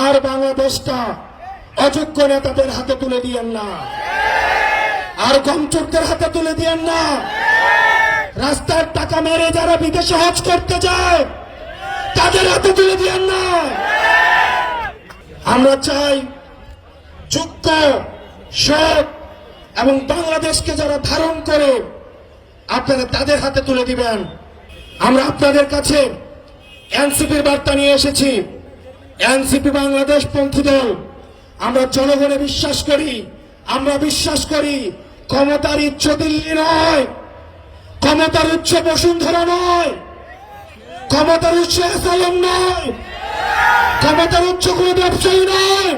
আর বাংলাদেশটা অযোগ্য নেতাদের হাতে তুলে দিয়েন না, আর কমচোরদের হাতে তুলে দিয়েন না। রাস্তার টাকা মেরে যারা বিদেশে হজ করতে যায় তাদের হাতে তুলে দিয়েন না। আমরা চাই যোগ্য, সৎ এবং বাংলাদেশকে যারা ধারণ করে আপনারা তাদের হাতে তুলে দিবেন। আমরা আপনাদের কাছে এনসিপির বার্তা নিয়ে এসেছি। এনসিপি বাংলাদেশ পন্থী দল। আমরা জনগণে বিশ্বাস করি, আমরা বিশ্বাস করি ক্ষমতার উচ্চ দিল্লি নয়, ক্ষমতার উচ্চ বসুন্ধরা নয়, ক্ষমতার উচ্চ এসআইএম নয়, ক্ষমতার উচ্চ কোন ব্যবসায়ী নয়,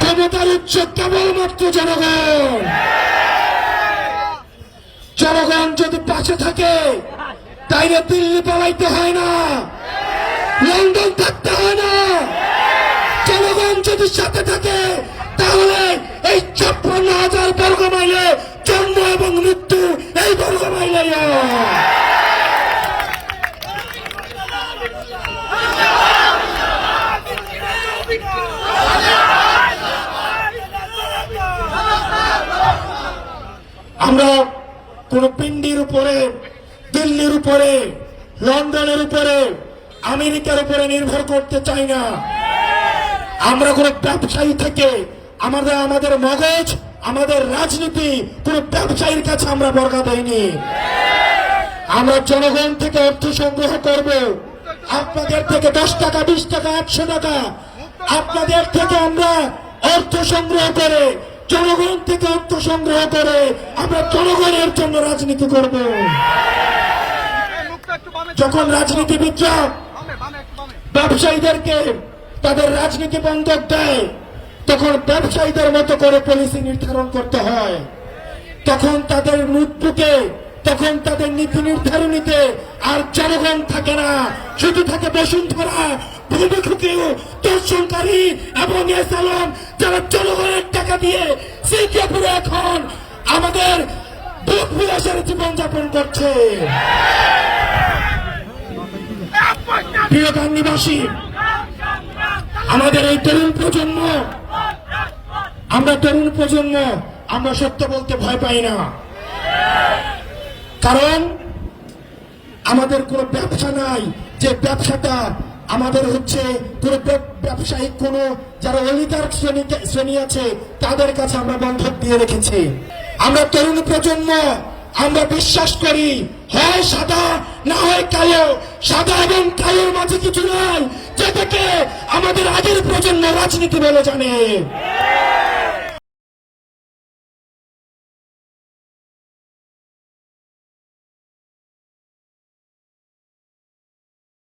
ক্ষমতার উচ্চ কেবলমাত্র জনগণ। জনগণ যদি পাশে থাকে তাইলে দিল্লি পালাইতে হয় না, লন্ডন থাকতে হয় না। জনগণ যদি সাথে থাকে তাহলে এই 56,000 বর্গ মাইলে জন্ম এবং মৃত্যু এই বর্গ মাইলে। আমরা কোন পিন্ডির উপরে, দিল্লির উপরে, লন্ডনের উপরে, আমেরিকার উপরে নির্ভর করতে চাই না। আমরা কোন ব্যবসায়ী থেকে আমাদের মগজ, আমাদের রাজনীতি কোন ব্যবসায়ীর কাছে আমরা বর্গা দেইনি। আমরা জনগণ থেকে অর্থ সংগ্রহ করব। আপনাদের থেকে 10 টাকা, 20 টাকা, 100 টাকা আপনাদের থেকে আমরা অর্থ সংগ্রহ করে, জনগণ থেকে অর্থ সংগ্রহ করে আমরা জনগণের জন্য রাজনীতি করব। যখন রাজনীতিবিদরা ব্যবসায়ীদেরকে তাদের রাজনীতি বন্ধক দেয় তখন ব্যবসায়ীদের মতো করে পলিসি নির্ধারণ করতে হয়। তখন তাদের নোটবুকে, তখন তাদের নীতি নির্ধারণীতে আর জনগণ থাকে না, শুধু থাকে বসুন্ধরা, ভূমিখুকি, দর্শনকারী এবং এসালাম যারা জনগণের টাকা দিয়ে সিঙ্গাপুরে এখন আমাদের ভোগ বিলাসের জীবনযাপন করছে। প্রিয় গাংনীবাসী, আমাদের এই তরুণ প্রজন্ম, আমরা তরুণ প্রজন্ম, আমরা সত্য বলতে ভয় পাই না। কারণ আমাদের কোনো ব্যবসা নাই যে ব্যবসাটা আমাদের হচ্ছে কোনো ব্যবসায়িক কোনো যারা অলিগার্ক শ্রেণী আছে তাদের কাছে আমরা বন্ধক দিয়ে রেখেছি। আমরা তরুণ প্রজন্ম, আমরা বিশ্বাস করি হয় সাদা না হয় কালো, সাদা এবং কালোর মাঝে কিছু নাই যেটাকে আমাদের আগের প্রজন্ম রাজনীতি বলে জানে।